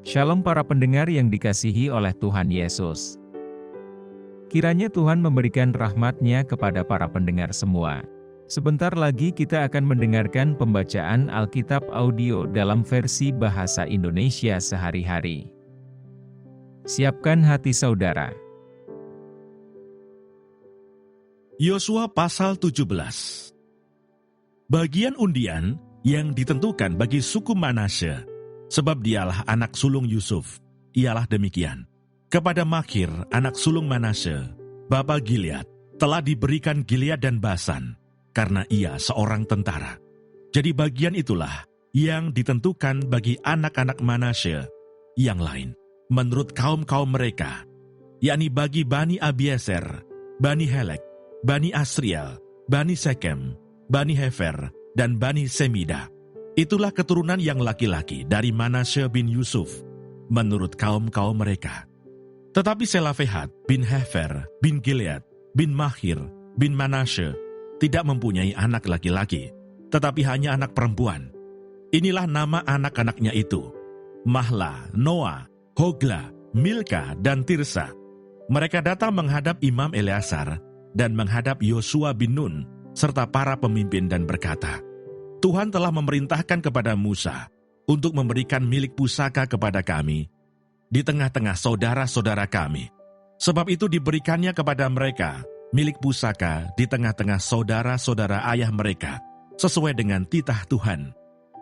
Shalom para pendengar yang dikasihi oleh Tuhan Yesus. Kiranya Tuhan memberikan rahmat-Nya kepada para pendengar semua. Sebentar lagi kita akan mendengarkan pembacaan Alkitab audio dalam versi bahasa Indonesia sehari-hari. Siapkan hati saudara. Yosua pasal 17. Bagian undian yang ditentukan bagi suku Manasye, sebab dialah anak sulung Yusuf, ialah demikian. Kepada Makir, anak sulung Manasye, bapa Gilead, telah diberikan Gilead dan Basan, karena ia seorang tentara. Jadi bagian itulah yang ditentukan bagi anak-anak Manasye yang lain, menurut kaum-kaum mereka, yakni bagi Bani Abieser, Bani Helek, Bani Asriel, Bani Sekem, Bani Hefer, dan Bani Semida. Itulah keturunan yang laki-laki dari Manasye bin Yusuf, menurut kaum-kaum mereka. Tetapi Selafehad bin Hefer, bin Gilead, bin Mahir, bin Manasye, tidak mempunyai anak laki-laki, tetapi hanya anak perempuan. Inilah nama anak-anaknya itu: Mahla, Noah, Hogla, Milka, dan Tirsa. Mereka datang menghadap Imam Eleazar dan menghadap Yosua bin Nun, serta para pemimpin dan berkata, Tuhan telah memerintahkan kepada Musa untuk memberikan milik pusaka kepada kami di tengah-tengah saudara-saudara kami. Sebab itu diberikannya kepada mereka milik pusaka di tengah-tengah saudara-saudara ayah mereka, sesuai dengan titah Tuhan.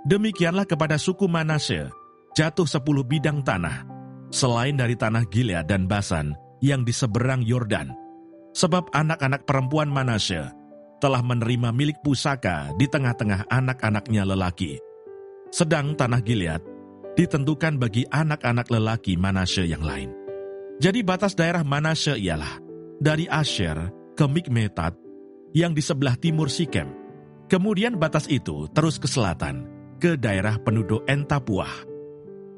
Demikianlah kepada suku Manasye jatuh 10 bidang tanah, selain dari tanah Gilead dan Basan yang di seberang Yordan. Sebab anak-anak perempuan Manasye telah menerima milik pusaka di tengah-tengah anak-anaknya lelaki. Sedang tanah Gilead ditentukan bagi anak-anak lelaki Manasye yang lain. Jadi batas daerah Manasye ialah dari Asher ke Mikmetat yang di sebelah timur Sikem. Kemudian batas itu terus ke selatan, ke daerah penduduk En-Tapuah.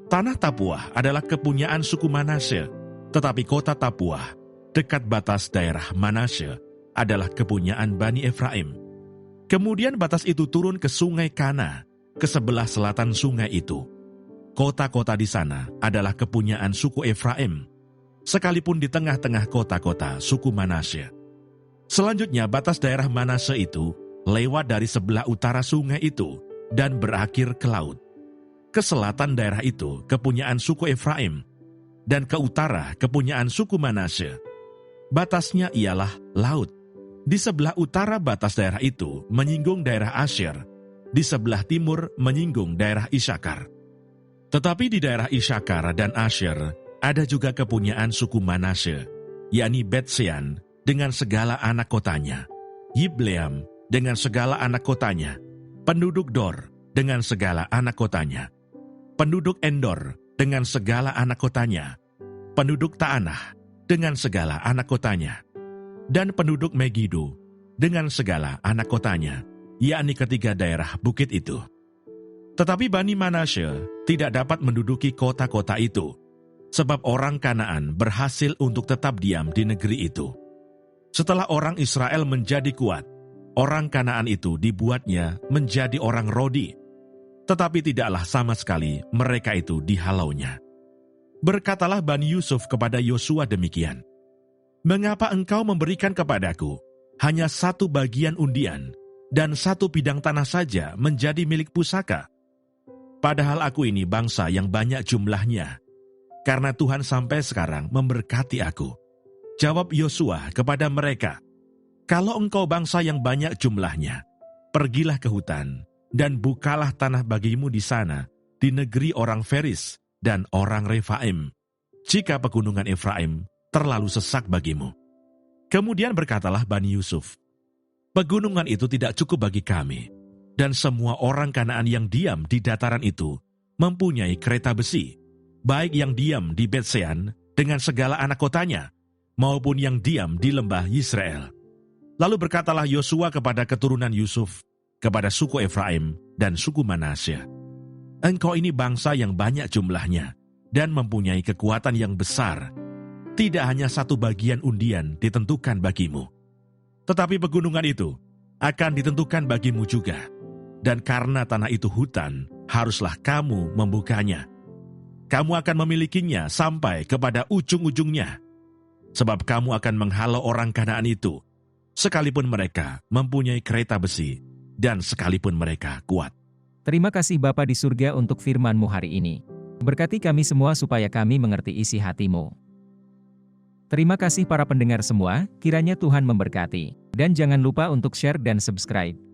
Tanah Tapuah adalah kepunyaan suku Manasye, tetapi kota Tapuah, dekat batas daerah Manasye, adalah kepunyaan Bani Efraim. Kemudian batas itu turun ke sungai Kana, ke sebelah selatan sungai itu. Kota-kota di sana adalah kepunyaan suku Efraim, sekalipun di tengah-tengah kota-kota suku Manasye. Selanjutnya batas daerah Manasye itu lewat dari sebelah utara sungai itu dan berakhir ke laut. Ke selatan daerah itu kepunyaan suku Efraim, dan ke utara kepunyaan suku Manasye. Batasnya ialah laut. Di sebelah utara batas daerah itu menyinggung daerah Asher, di sebelah timur menyinggung daerah Isakar. Tetapi di daerah Isakar dan Asher ada juga kepunyaan suku Manasye, yakni Bet-Sean dengan segala anak kotanya, Yibleam dengan segala anak kotanya, penduduk Dor dengan segala anak kotanya, penduduk Endor dengan segala anak kotanya, penduduk Ta'anah dengan segala anak kotanya, dan penduduk Megido dengan segala anak kotanya, yakni ketiga daerah bukit itu. Tetapi Bani Manasye tidak dapat menduduki kota-kota itu, sebab orang Kanaan berhasil untuk tetap diam di negeri itu. Setelah orang Israel menjadi kuat, orang Kanaan itu dibuatnya menjadi orang Rodi, tetapi tidaklah sama sekali mereka itu dihalaunya. Berkatalah Bani Yusuf kepada Yosua demikian, Mengapa engkau memberikan kepadaku hanya satu bagian undian dan satu bidang tanah saja menjadi milik pusaka? Padahal aku ini bangsa yang banyak jumlahnya, karena Tuhan sampai sekarang memberkati aku. Jawab Yosua kepada mereka, Kalau engkau bangsa yang banyak jumlahnya, pergilah ke hutan dan bukalah tanah bagimu di sana, di negeri orang Feris dan orang Refaim, jika pegunungan Efraim terlalu sesak bagimu. Kemudian berkatalah Bani Yusuf, Pegunungan itu tidak cukup bagi kami, dan semua orang Kanaan yang diam di dataran itu mempunyai kereta besi, baik yang diam di Bet-Sean dengan segala anak kotanya, maupun yang diam di lembah Yisrael. Lalu berkatalah Yosua kepada keturunan Yusuf, kepada suku Efraim dan suku Manasye, Engkau ini bangsa yang banyak jumlahnya, dan mempunyai kekuatan yang besar. Tidak hanya satu bagian undian ditentukan bagimu, tetapi pegunungan itu akan ditentukan bagimu juga. Dan karena tanah itu hutan, haruslah kamu membukanya. kamu akan memilikinya sampai kepada ujung-ujungnya. Sebab kamu akan menghalau orang Kanaan itu, sekalipun mereka mempunyai kereta besi, dan sekalipun mereka kuat. Terima kasih Bapa di surga untuk firman-Mu hari ini. Berkati kami semua supaya kami mengerti isi hati-Mu. Terima kasih para pendengar semua, kiranya Tuhan memberkati. Dan jangan lupa untuk share dan subscribe.